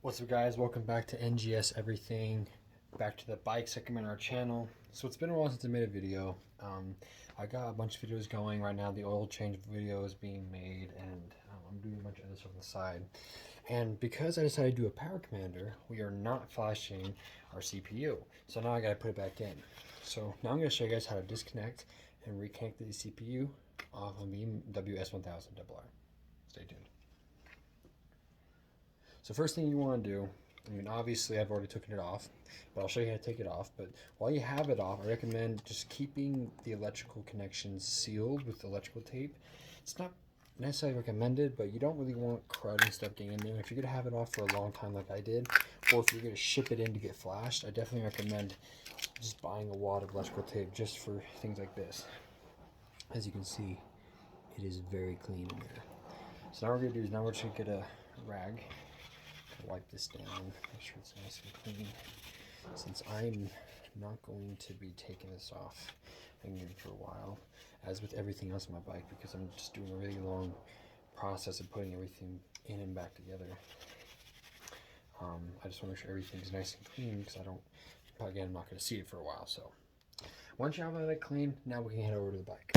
What's up, guys? Welcome back to NGS Everything, back to the bike segment on our channel. So it's been a while since I made a video. I got a bunch of videos going right now. The oil change video is being made, and I'm doing a bunch of other stuff on the side. And because I decided to do a power commander, we are not flashing our CPU. So now I gotta put it back in. So now I'm gonna show you guys how to disconnect and reconnect the CPU off of BMW s1000rr. Stay tuned. So first thing you want to do, I mean, obviously I've already taken it off, but I'll show you how to take it off. But while you have it off, I recommend just keeping the electrical connections sealed with electrical tape. It's not necessarily recommended, but you don't really want crud and stuff getting in there. If you're going to have it off for a long time like I did, or if you're going to ship it in to get flashed, I definitely recommend just buying a wad of electrical tape just for things like this. As you can see, it is very clean in there. So now what we're going to do is now we're just going to get a rag. Wipe this down, make sure it's nice and clean. Since I'm not going to be taking this off again for a while, as with everything else on my bike, because I'm just doing a really long process of putting everything in and back together. I just want to make sure everything's nice and clean, because I'm not going to see it for a while. So once you have all that clean, now we can head over to the bike.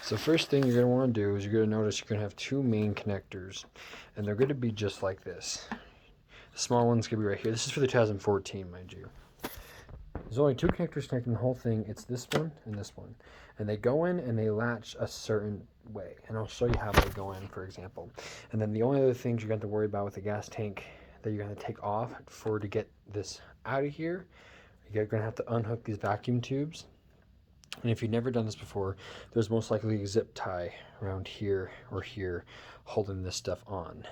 So first thing you're going to want to do is you're going to notice you're going to have two main connectors, and they're going to be just like this. The small one's going to be right here. This is for the 2014, mind you. There's only two connectors connecting the whole thing. It's this one and this one. And they go in and they latch a certain way. And I'll show you how they go in, for example. And then the only other things you're going to have to worry about with the gas tank that you're going to take off to get this out of here, you're going to have to unhook these vacuum tubes. And if you've never done this before, there's most likely a zip tie around here or here holding this stuff on.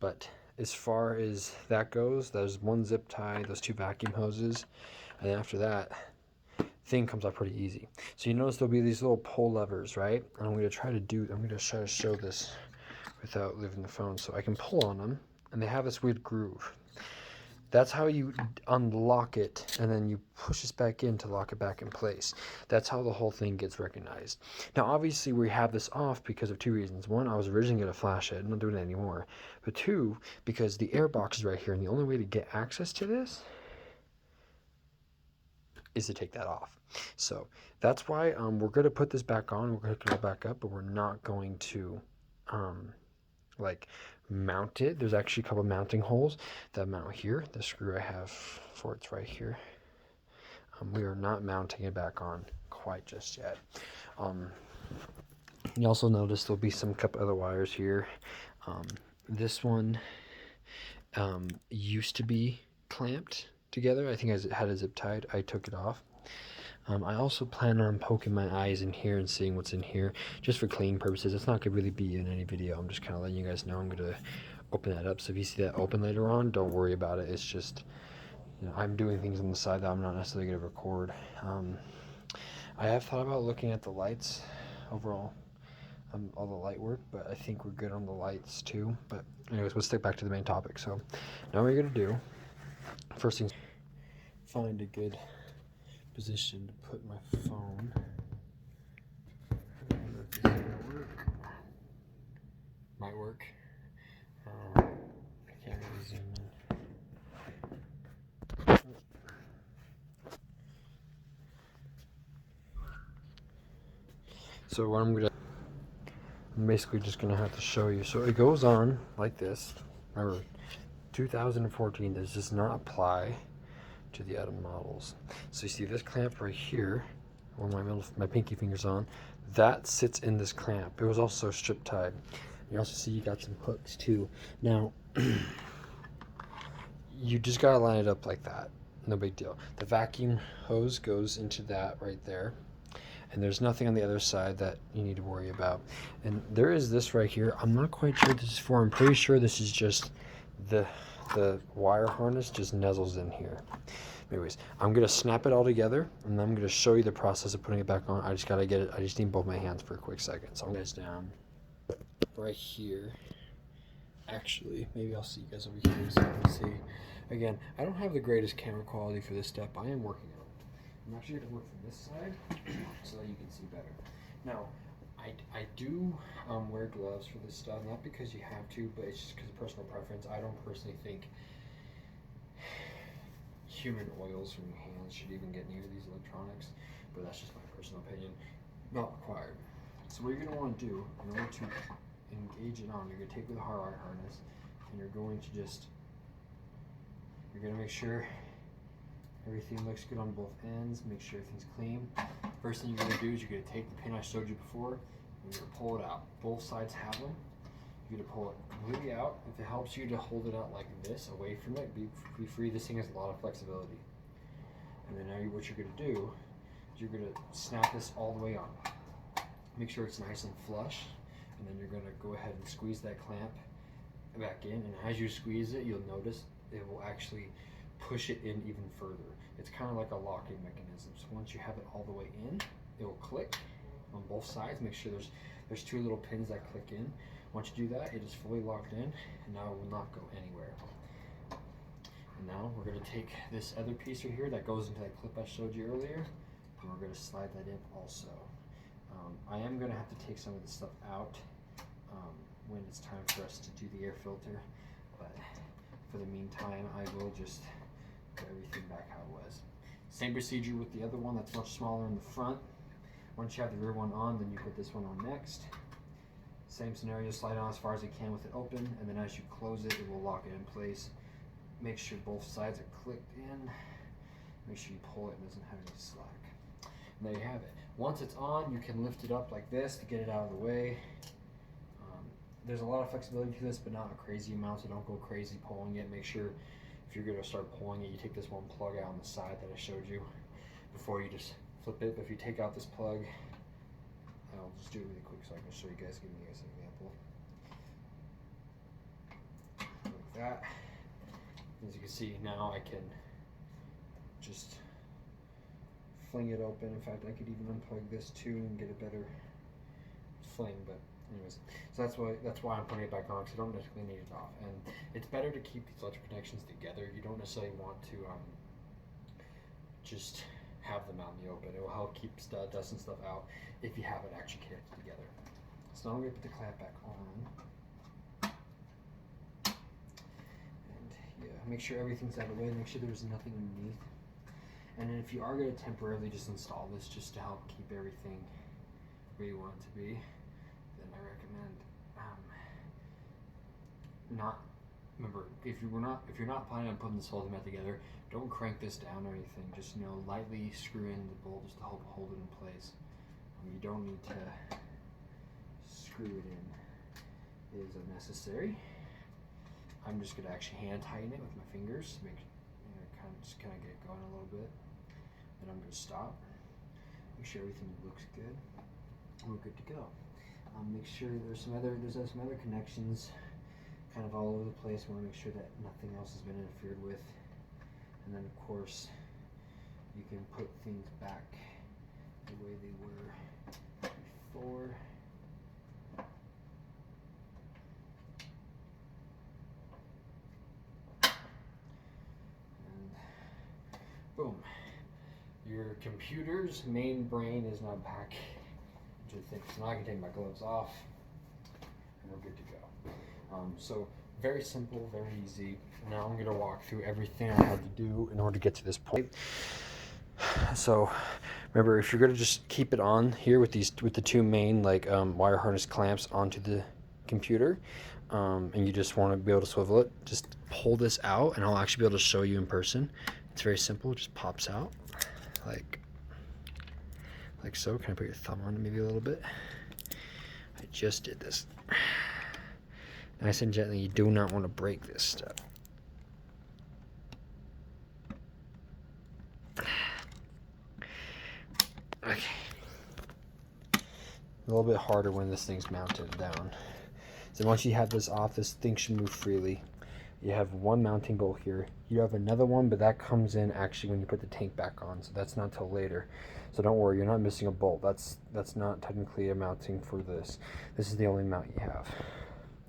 But as far as that goes, there's one zip tie, those two vacuum hoses, and after that, thing comes out pretty easy. So you notice there'll be these little pull levers, right? And I'm going to try to show this without leaving the phone. So I can pull on them, and they have this weird groove. That's how you unlock it, and then you push this back in to lock it back in place. That's how the whole thing gets recognized. Now, obviously, we have this off because of two reasons. One, I was originally going to flash it. I'm not doing it anymore. But two, because the air box is right here, and the only way to get access to this is to take that off. So that's why we're going to put this back on. We're going to hook it back up, but we're not going to mount it. There's actually a couple mounting holes that mount here. The screw I have for it's right here. We are not mounting it back on quite just yet. You also notice there'll be some couple other wires here. This one used to be clamped together. I think I had it zip tied. I took it off. I also plan on poking my eyes in here and seeing what's in here, just for cleaning purposes. It's not going to really be in any video. I'm just kind of letting you guys know I'm going to open that up. So if you see that open later on, don't worry about it. It's just, I'm doing things on the side that I'm not necessarily going to record. I have thought about looking at the lights overall, all the light work, but I think we're good on the lights too. But anyways, let's stick back to the main topic. So now what you're going to do, first thing, find a good position to put my phone. I don't know if this is gonna work. Might work. I can't really zoom in. So what I'm basically just gonna have to show you. So it goes on like this. Remember, 2014. This does not apply to the other models. So you see this clamp right here, where my pinky finger's on, that sits in this clamp. It was also strip tied. You also see you got some hooks too. Now, you just gotta line it up like that. No big deal. The vacuum hose goes into that right there. And there's nothing on the other side that you need to worry about. And there is this right here. I'm not quite sure what this is for. I'm pretty sure this is just the wire harness just nuzzles in here. Anyways, I'm gonna snap it all together, and I'm gonna show you the process of putting it back on. I just gotta get it. I just need both my hands for a quick second. So I'm gonna down right here. Actually, maybe I'll see you guys over here so you can see. Again, I don't have the greatest camera quality for this step. I am working on it. I'm actually gonna work from this side so that you can see better. Now, I I do wear gloves for this stuff, not because you have to, but it's just because of personal preference. I don't personally think human oils from your hands should even get near these electronics, but that's just my personal opinion. Not required. So what you're going to want to do in order to engage it on, you're going to take with a hard wire harness, and you're going to make sure everything looks good on both ends, make sure everything's clean. First thing you're going to do is you're going to take the pin I showed you before, and you're going to pull it out. Both sides have them. You're going to pull it completely out. If it helps you to hold it out like this, away from it, be free. This thing has a lot of flexibility. And then now what you're going to do is you're going to snap this all the way on. Make sure it's nice and flush, and then you're going to go ahead and squeeze that clamp back in, and as you squeeze it, you'll notice it will actually push it in even further. It's kind of like a locking mechanism. So once you have it all the way in, it will click on both sides. Make sure there's two little pins that click in. Once you do that, it is fully locked in, and now it will not go anywhere. And now we're going to take this other piece right here that goes into that clip I showed you earlier, and we're going to slide that in also. I am going to have to take some of this stuff out when it's time for us to do the air filter, but for the meantime, I will just put everything back how it was. Same procedure with the other one that's much smaller in the front. Once you have the rear one on, then you put this one on next. Same scenario, slide on as far as you can with it open, and then as you close it, it will lock it in place. Make sure both sides are clicked in. Make sure you pull it and it doesn't have any slack. And there you have it. Once it's on, you can lift it up like this to get it out of the way. There's a lot of flexibility to this, but not a crazy amount, so don't go crazy pulling it. Make sure if you're going to start pulling it, you take this one plug out on the side that I showed you before you just flip it. But if you take out this plug, I'll just do it really quick so I can show you guys, give you guys an example. Like that. As you can see, now I can just fling it open. In fact, I could even unplug this too and get a better fling, but anyways, so that's why I'm putting it back on, because I don't necessarily need it off. And it's better to keep these electric connections together. You don't necessarily want to just have them out in the open. It will help keep dust and stuff out if you have it actually connected together. So now I'm going to put the clamp back on. And yeah, make sure everything's out of the way. Make sure there's nothing underneath. And then if you are going to temporarily just install this just to help keep everything where you want it to be, then I recommend if you're not planning on putting this whole thing back together, don't crank this down or anything. Just lightly screw in the bolt just to help hold it in place. You don't need to screw it in. It is unnecessary. I'm just gonna actually hand tighten it with my fingers, make kind of get it going a little bit. Then I'm gonna stop. Make sure everything looks good. We're good to go. Make sure there's some other connections kind of all over the place. We want to make sure that nothing else has been interfered with. And then of course you can put things back the way they were before. And boom. Your computer's main brain is now back into the thing. So now I can take my gloves off and we're good to go. So very simple, very easy. Now I'm going to walk through everything I had to do in order to get to this point. So remember, if you're going to just keep it on here with the two main wire harness clamps onto the computer, and you just want to be able to swivel it, just pull this out, and I'll actually be able to show you in person. It's very simple. It just pops out like so. Can I put your thumb on it maybe a little bit? I just did this. Nice and gently. You do not want to break this stuff. Okay. A little bit harder when this thing's mounted down. So once you have this off, this thing should move freely. You have one mounting bolt here. You have another one, but that comes in actually when you put the tank back on, so that's not till later. So don't worry, you're not missing a bolt. That's not technically a mounting for this. This is the only mount you have.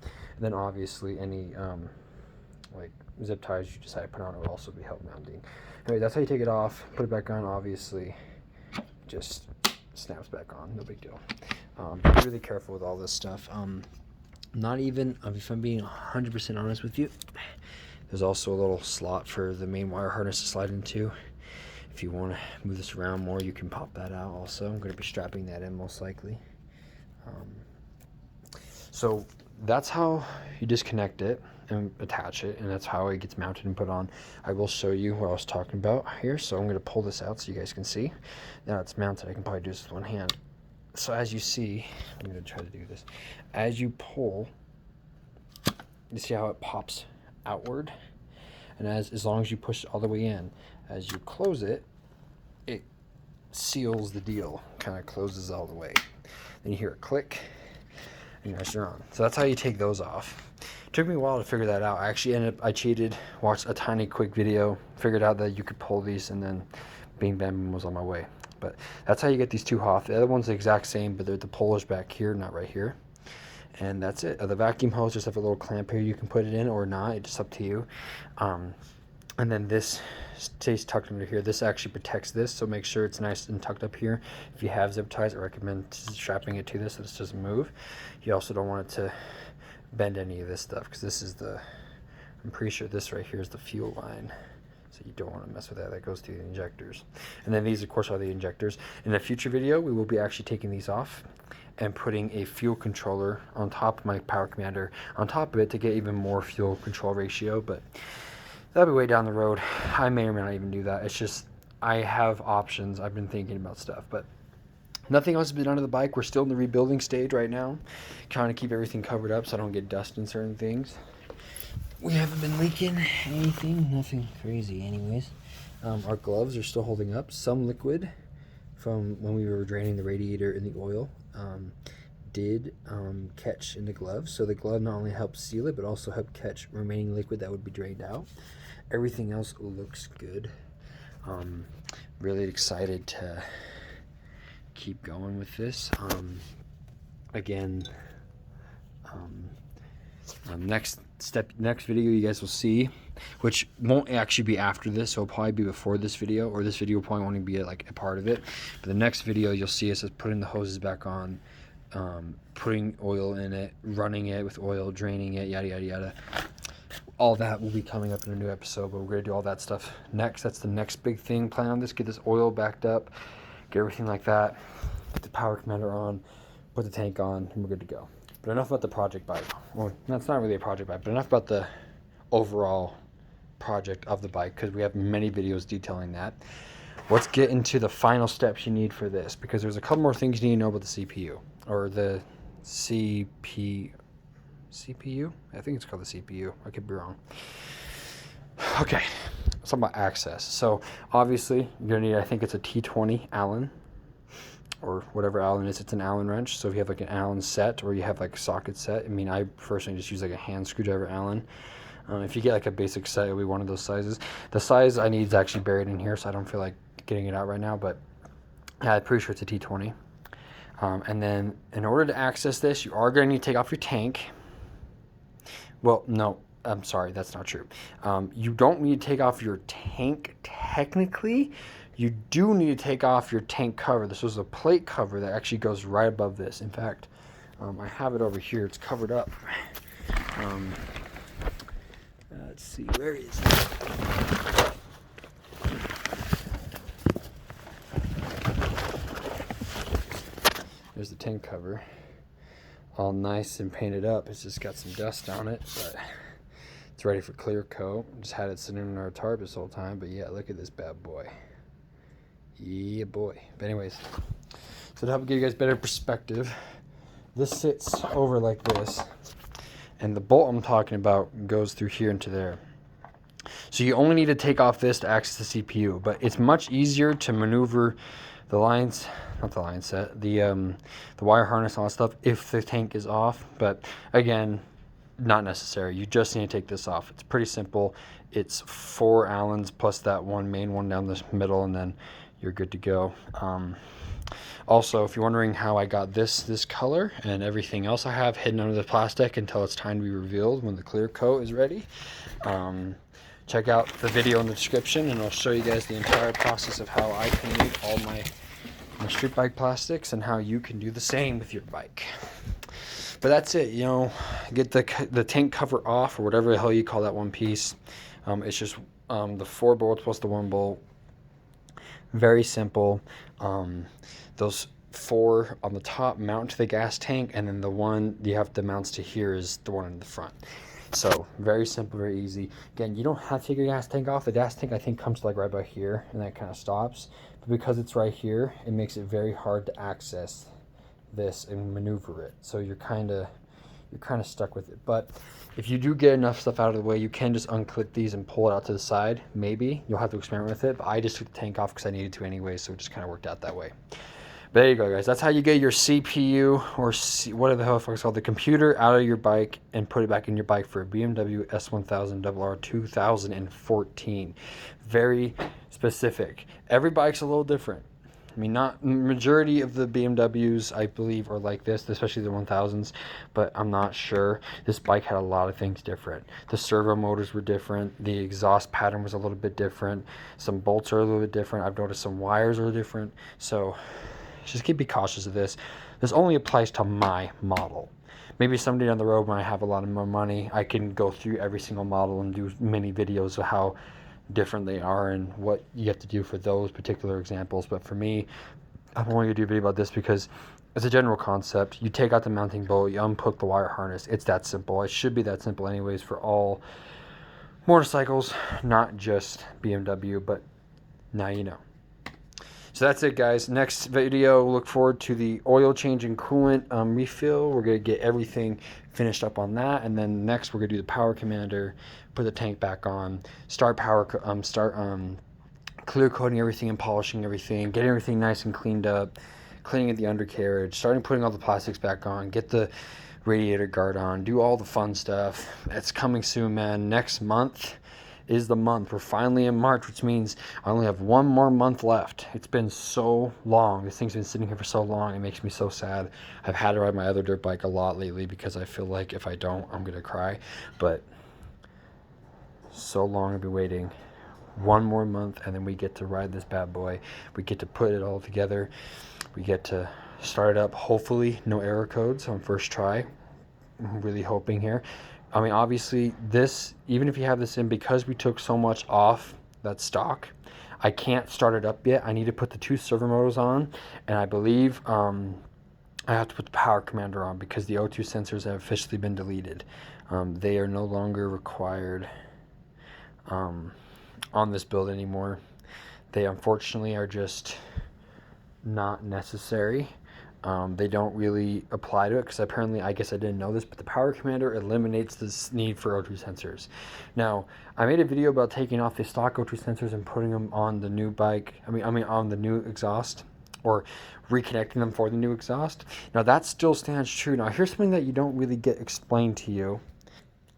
And then obviously any zip ties you decide to put on will also be help mounting. Anyway, that's how you take it off. Put it back on. Obviously, just snaps back on. No big deal. Be really careful with all this stuff. Not even, if I'm being 100% honest with you, there's also a little slot for the main wire harness to slide into. If you want to move this around more, you can pop that out also. I'm going to be strapping that in most likely. So that's how you disconnect it and attach it, and that's how it gets mounted and put on. I will show you what I was talking about here. So I'm going to pull this out so you guys can see. Now it's mounted. I can probably do this with one hand. So as you see, I'm going to try to do this. As you pull, you see how it pops outward? And as long as you push it all the way in, as you close it, it seals the deal, kind of closes all the way. Then you hear it click, and you're on. So that's how you take those off. It took me a while to figure that out. I actually I cheated, watched a tiny quick video, figured out that you could pull these, and then bing bam was on my way. But that's how you get these two off. The other one's the exact same, but the pullers back here, not right here. And that's it. The vacuum hose just have a little clamp here. You can put it in or not. It's just up to you. And then this stays tucked under here. This actually protects this, so make sure it's nice and tucked up here. If you have zip ties, I recommend strapping it to this so this doesn't move. You also don't want it to bend any of this stuff, because this is I'm pretty sure this right here is the fuel line. So you don't want to mess with that. That goes through the injectors. And then these, of course, are the injectors. In a future video, we will be actually taking these off and putting a fuel controller on top of my power commander on top of it to get even more fuel control ratio, but that'll be way down the road. I may or may not even do that. It's just, I have options. I've been thinking about stuff, but nothing else has been done to the bike. We're still in the rebuilding stage right now, trying to keep everything covered up so I don't get dust in certain things. We haven't been leaking anything, nothing crazy anyways. Our gloves are still holding up. Some liquid from when we were draining the radiator in the oil did catch in the glove. So the glove not only helped seal it, but also helped catch remaining liquid that would be drained out. Everything else looks good. Really excited to keep going with this. Next video you guys will see, which won't actually be after this, so it'll probably be before this video, or this video will probably only be like a part of it. But the next video you'll see us putting the hoses back on, putting oil in it, running it with oil, draining it, yada yada yada. All that will be coming up in a new episode, but we're gonna do all that stuff next. That's the next big thing. Plan on this, get this oil backed up, get everything like that, get the power commander on, put the tank on, and we're good to go. But enough about the project bike. Well, that's not really a project bike, but enough about the overall project of the bike, because we have many videos detailing that. Let's get into the final steps you need for this, because there's a couple more things you need to know about the CPU, or the CPU? I think it's called the CPU. I could be wrong. Okay, let's talk about access. So obviously you're gonna need, I think it's a T20 Allen, or whatever Allen is. It's an Allen wrench. So if you have like an Allen set, or you have like a socket set, I mean, I personally just use like a hand screwdriver Allen. If you get like a basic set, it'll be one of those sizes. The size I need is actually buried in here, so I don't feel like getting it out right now, but I'm pretty sure it's a T20. And then in order to access this, you are going to need to take off your tank. Well, no, I'm sorry, that's not true. You don't need to take off your tank technically. You do need to take off your tank cover. This was a plate cover that actually goes right above this. In fact, I have it over here. It's covered up. Let's see, where is it? There's the tank cover. All nice and painted up. It's just got some dust on it, but it's ready for clear coat. Just had it sitting in our tarp this whole time, but yeah, look at this bad boy. Yeah, boy. But anyways, so to help give you guys better perspective, this sits over like this, and the bolt I'm talking about goes through here into there. So you only need to take off this to access the CPU, but it's much easier to maneuver the lines, not the line set, the wire harness and all that stuff if the tank is off. But again, not necessary. You just need to take this off. It's pretty simple. It's 4 Allens plus that one main one down the middle, and then you're good to go. Also, if you're wondering how I got this color and everything else I have hidden under the plastic until it's time to be revealed when the clear coat is ready, check out the video in the description, and I'll show you guys the entire process of how I painted all my the street bike plastics and how you can do the same with your bike. But that's it, you know, get the tank cover off, or whatever the hell you call that one piece. It's just the 4 bolts plus the 1 bolt. Very simple. Those 4 on the top mount to the gas tank, and then the one you have the mounts to here is the one in the front. So very simple, very easy. Again, you don't have to take your gas tank off. The gas tank, I think, comes like right by here, and that kind of stops. But because it's right here, it makes it very hard to access this and maneuver it. So you're kind of stuck with it. But if you do get enough stuff out of the way, you can just unclip these and pull it out to the side. Maybe you'll have to experiment with it, but I just took the tank off because I needed to anyway, so it just kind of worked out that way. But there you go, guys. That's how you get your CPU, or whatever the hell it's called, the computer, out of your bike and put it back in your bike for a BMW s1000rr 2014. Very specific. Every bike's a little different. I mean, not majority of the BMWs, I believe, are like this, especially the 1000s, but I'm not sure. This bike had a lot of things different. The servo motors were different. The exhaust pattern was a little bit different. Some bolts are a little bit different. I've noticed some wires are different. So just be cautious of this. This only applies to my model. Maybe someday down the road when I have a lot of more money, I can go through every single model and do many videos of how different they are and what you have to do for those particular examples. But for me, I'm only going to do a video about this because it's a general concept. You take out the mounting bolt, you unhook the wire harness. It's that simple. It should be that simple anyways for all motorcycles, not just BMW, but now you know. So that's it, guys. Next video, look forward to the oil change and coolant refill. We're going to get everything finished up on that, and then next we're going to do the power commander, put the tank back on, start clear coating everything and polishing everything, getting everything nice and cleaned up, cleaning the undercarriage, starting putting all the plastics back on, get the radiator guard on, do all the fun stuff. It's coming soon, man. Next month is the month. We're finally in March, which means I only have 1 more month left. It's been so long. This thing's been sitting here for so long. It makes me so sad. I've had to ride my other dirt bike a lot lately because I feel like if I don't, I'm gonna cry. But so long I've been waiting. 1 more month, and then we get to ride this bad boy. We get to put it all together. We get to start it up. Hopefully no error codes on first try. I'm really hoping here. I mean, obviously, this, even if you have this in, because we took so much off that stock, I can't start it up yet. I need to put the 2 servo motors on, and I believe I have to put the power commander on because the O2 sensors have officially been deleted. They are no longer required on this build anymore. They unfortunately are just not necessary. They don't really apply to it because apparently, I guess I didn't know this, but the power commander eliminates this need for O2 sensors. Now, I made a video about taking off the stock O2 sensors and putting them on the new bike. I mean on the new exhaust, or reconnecting them for the new exhaust. Now that still stands true. Now here's something that you don't really get explained to you.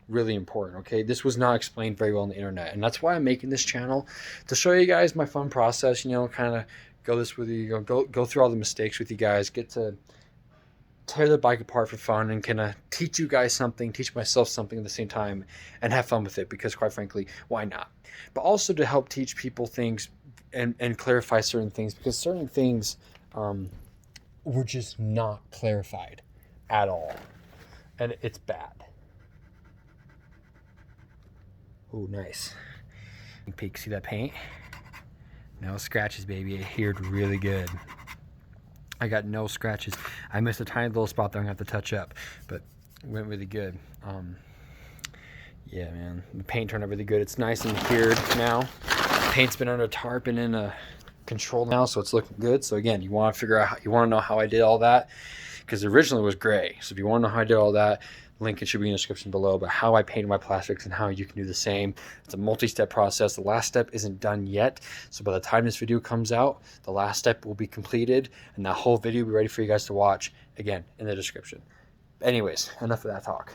Really important, okay? This was not explained very well on the internet, and that's why I'm making this channel, to show you guys my fun process, you know, kind of go this with you, go through all the mistakes with you guys, get to tear the bike apart for fun, and kind of teach you guys something, teach myself something at the same time, and have fun with it, because quite frankly, why not? But also to help teach people things and clarify certain things, because certain things were just not clarified at all, and it's bad. Oh, nice. Peek, see that paint? No scratches, baby. It adhered really good. I got no scratches. I missed a tiny little spot that I'm gonna have to touch up, but it went really good. Yeah, man, the paint turned out really good. It's nice and adhered now. Paint's been under tarp and in a control now, so it's looking good. So again, you want to figure out, you want to know how I did all that, because originally it was gray. So if you want to know how I did all that, link it should be in the description below, but how I painted my plastics and how you can do the same. It's a multi-step process. The last step isn't done yet, so by the time this video comes out, the last step will be completed, and that whole video will be ready for you guys to watch, again, in the description. Anyways, enough of that talk.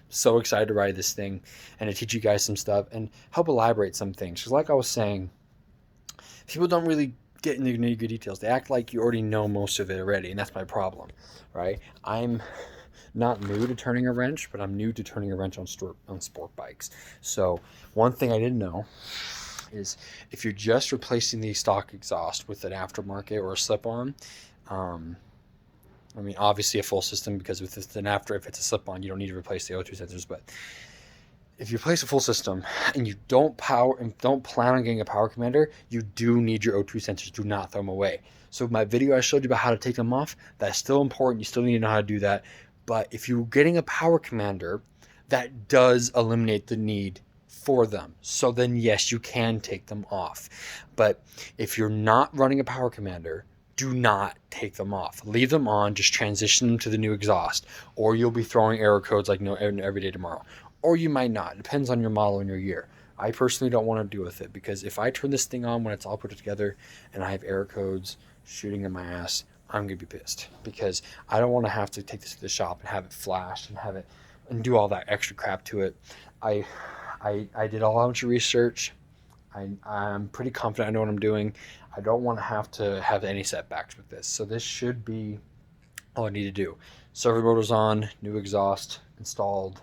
So excited to ride this thing and to teach you guys some stuff and help elaborate some things, because like I was saying, people don't really get into nitty-gritty details. They act like you already know most of it already, and that's my problem, right? I'm not new to turning a wrench, but I'm new to turning a wrench on sport bikes. So one thing I didn't know is if you're just replacing the stock exhaust with an aftermarket or a slip-on, I mean, obviously a full system, because if it's a slip-on, you don't need to replace the O2 sensors. But if you replace a full system and you don't plan on getting a power commander, you do need your O2 sensors. Do not throw them away. So my video I showed you about how to take them off, that's still important. You still need to know how to do that. But if you're getting a power commander, that does eliminate the need for them. So then yes, you can take them off. But if you're not running a power commander, do not take them off. Leave them on, just transition them to the new exhaust, or you'll be throwing error codes like no every day tomorrow. Or you might not. It depends on your model and your year. I personally don't want to deal with it, because if I turn this thing on when it's all put together and I have error codes shooting in my ass, I'm gonna be pissed, because I don't want to have to take this to the shop and have it flashed and do all that extra crap to it. I did a bunch of research. I'm pretty confident I know what I'm doing. I don't want to have any setbacks with this. So this should be all I need to do. Servo motor's on, new exhaust installed.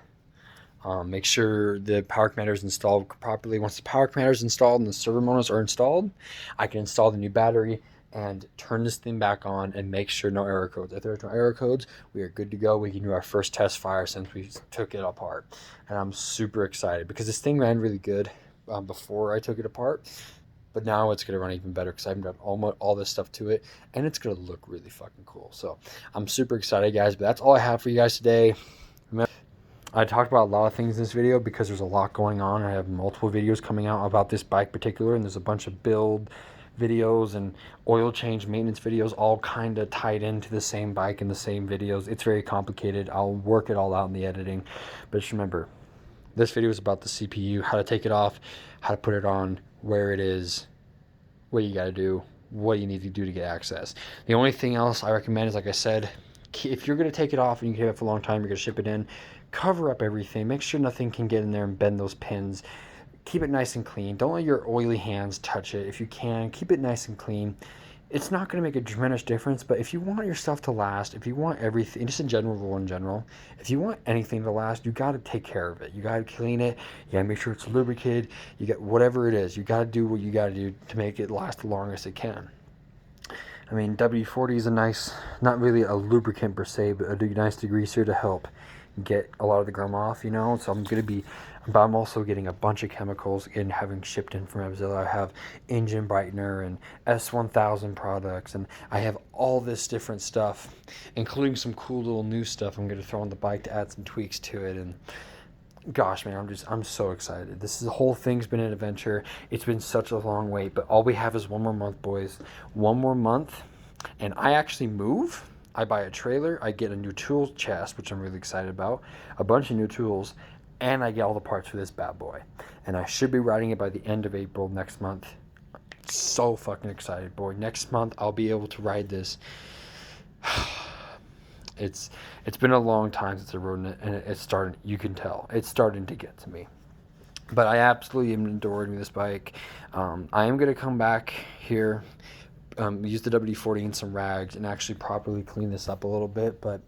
Make sure the power commander is installed properly. Once the power commander is installed and the servo motors are installed, I can install the new battery and turn this thing back on and make sure no error codes. If there's no error codes, we are good to go. We can do our first test fire since we took it apart. And I'm super excited because this thing ran really good before I took it apart. But now it's going to run even better because I've done all this stuff to it, and it's going to look really fucking cool. So I'm super excited, guys. But that's all I have for you guys today. Remember, I talked about a lot of things in this video because there's a lot going on. I have multiple videos coming out about this bike particular, and there's a bunch of build videos and oil change maintenance videos all kind of tied into the same bike in the same videos. It's very complicated. I'll work it all out in the editing. But just remember, this video is about the CPU, how to take it off, how to put it on, where it is, what you got to do, what you need to do to get access. The only thing else I recommend is, like I said, if you're going to take it off and you can have it for a long time, you're going to ship it in, cover up everything. Make sure nothing can get in there and bend those pins. Keep it nice and clean. Don't let your oily hands touch it. If you can, keep it nice and clean. It's not going to make a tremendous difference, but if you want your stuff to last, if you want everything, just in general, if you want anything to last, you got to take care of it. You got to clean it. You got to make sure it's lubricated. You got whatever it is. You got to do what you got to do to make it last the longest it can. I mean, WD-40 is a nice, not really a lubricant per se, but a nice degreaser to help get a lot of the gum off, you know. So but I'm also getting a bunch of chemicals and having shipped in from Mozilla. I have engine brightener and s1000 products, and I have all this different stuff, including some cool little new stuff I'm going to throw on the bike to add some tweaks to it. And gosh, man, I'm so excited. The whole thing's been an adventure. It's been such a long wait, but all we have is one more month, boys. One more month, and I actually move. I buy a trailer, I get a new tool chest, which I'm really excited about, a bunch of new tools, and I get all the parts for this bad boy. And I should be riding it by the end of April next month. So fucking excited, boy. Next month, I'll be able to ride this. It's been a long time since I rode it, and it's starting, you can tell, it's starting to get to me. But I absolutely am adoring this bike. I am going to come back here, use the WD-40 and some rags and actually properly clean this up a little bit, but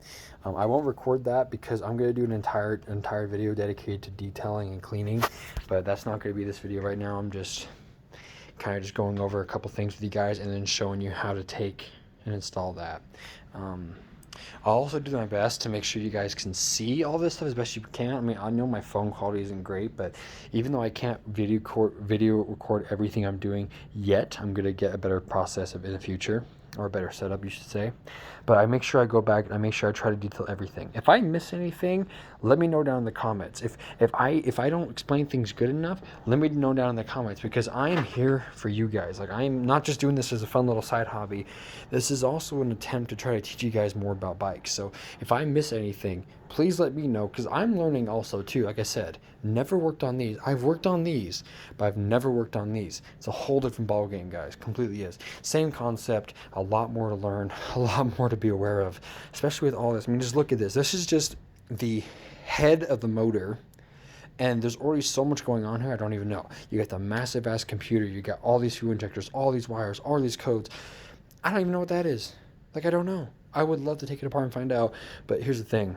I won't record that because I'm going to do an entire video dedicated to detailing and cleaning, but that's not going to be this video right now. I'm just kind of just going over a couple things with you guys and then showing you how to take and install that. I'll also do my best to make sure you guys can see all this stuff as best you can. I mean, I know my phone quality isn't great, but even though I can't video record everything I'm doing yet, I'm going to get a better process of in the future, or a better setup, you should say. But I make sure I go back and I make sure I try to detail everything. If I miss anything, let me know down in the comments. If I don't explain things good enough, let me know down in the comments, because I am here for you guys. Like, I am not just doing this as a fun little side hobby. This is also an attempt to try to teach you guys more about bikes. So if I miss anything, please let me know, because I'm learning also too. Like I said, never worked on these. I've worked on these, but I've never worked on these. It's a whole different ball game, guys. Completely is. Same concept, a lot more to learn, a lot more to be aware of, especially with all this. I mean, just look at this. This is just the head of the motor, and there's already so much going on here, I don't even know. You got the massive ass computer, you got all these fuel injectors, all these wires, all these codes. I don't even know what that is. Like, I don't know. I would love to take it apart and find out, but here's the thing.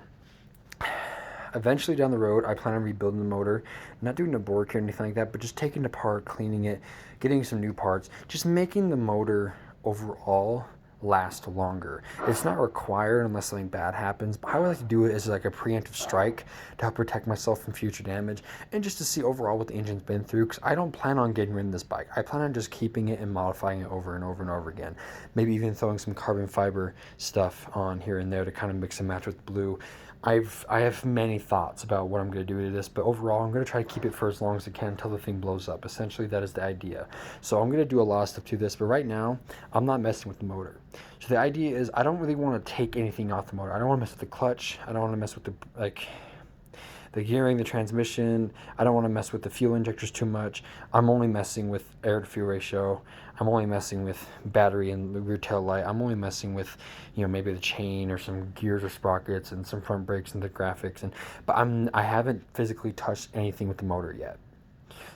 eventually down the road, I plan on rebuilding the motor, not doing a bore kit or anything like that, but just taking it apart, cleaning it, getting some new parts, just making the motor overall last longer. It's not required unless something bad happens, but how I like to do it is like a preemptive strike to help protect myself from future damage and just to see overall what the engine's been through, because I don't plan on getting rid of this bike. I plan on just keeping it and modifying it over and over and over again. Maybe even throwing some carbon fiber stuff on here and there to kind of mix and match with blue. I have many thoughts about what I'm going to do to this, but overall I'm going to try to keep it for as long as I can until the thing blows up. Essentially, that is the idea. So I'm going to do a lot of stuff to this, but right now I'm not messing with the motor. So the idea is I don't really want to take anything off the motor. I don't want to mess with the clutch. I don't want to mess with the gearing, the transmission. I don't want to mess with the fuel injectors too much. I'm only messing with air to fuel ratio. I'm only messing with battery and the rear tail light. I'm only messing with, maybe the chain or some gears or sprockets and some front brakes and the graphics. But I haven't physically touched anything with the motor yet.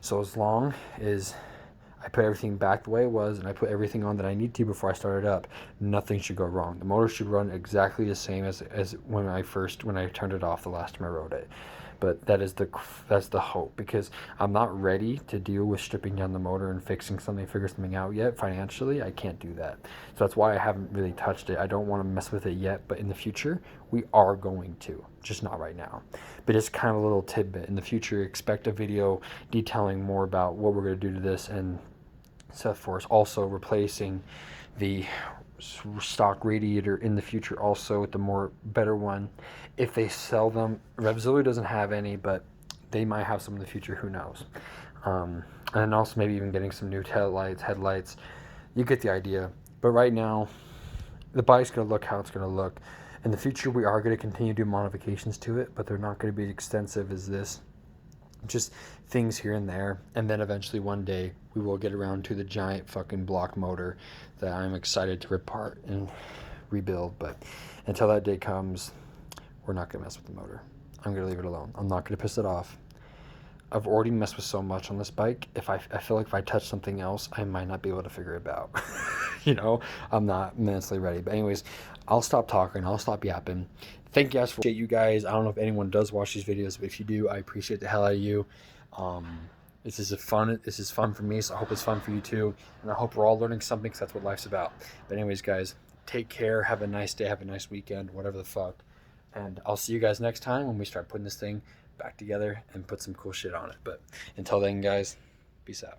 So as long as I put everything back the way it was and I put everything on that I need to before I start it up, nothing should go wrong. The motor should run exactly the same as when I turned it off the last time I rode it. But that's the hope, because I'm not ready to deal with stripping down the motor and figure something out yet. Financially, I can't do that. So that's why I haven't really touched it. I don't want to mess with it yet, but in the future, we are going to, just not right now. But it's kind of a little tidbit. In the future, expect a video detailing more about what we're going to do to this and stuff for us. Also replacing the stock radiator in the future, also with the better one if they sell them. Revzilla doesn't have any, but they might have some in the future, who knows. And also maybe even getting some new tail lights, headlights. You get the idea. But right now the bike's going to look how it's going to look. In the future we are going to continue to do modifications to it, but they're not going to be extensive as this. Just things here and there, and then eventually one day we will get around to the giant fucking block motor that I'm excited to rip apart and rebuild. But until that day comes, we're not gonna mess with the motor. I'm gonna leave it alone. I'm not gonna piss it off. I've already messed with so much on this bike. I feel like if I touch something else, I might not be able to figure it out. I'm not mentally ready. But anyways, I'll stop talking. I'll stop yapping. Thank you guys for you guys. I don't know if anyone does watch these videos, but if you do, I appreciate the hell out of you. This is fun for me, so I hope it's fun for you too. And I hope we're all learning something, because that's what life's about. But anyways, guys, take care. Have a nice day. Have a nice weekend. Whatever the fuck. And I'll see you guys next time when we start putting this thing back together and put some cool shit on it. But until then, guys, peace out.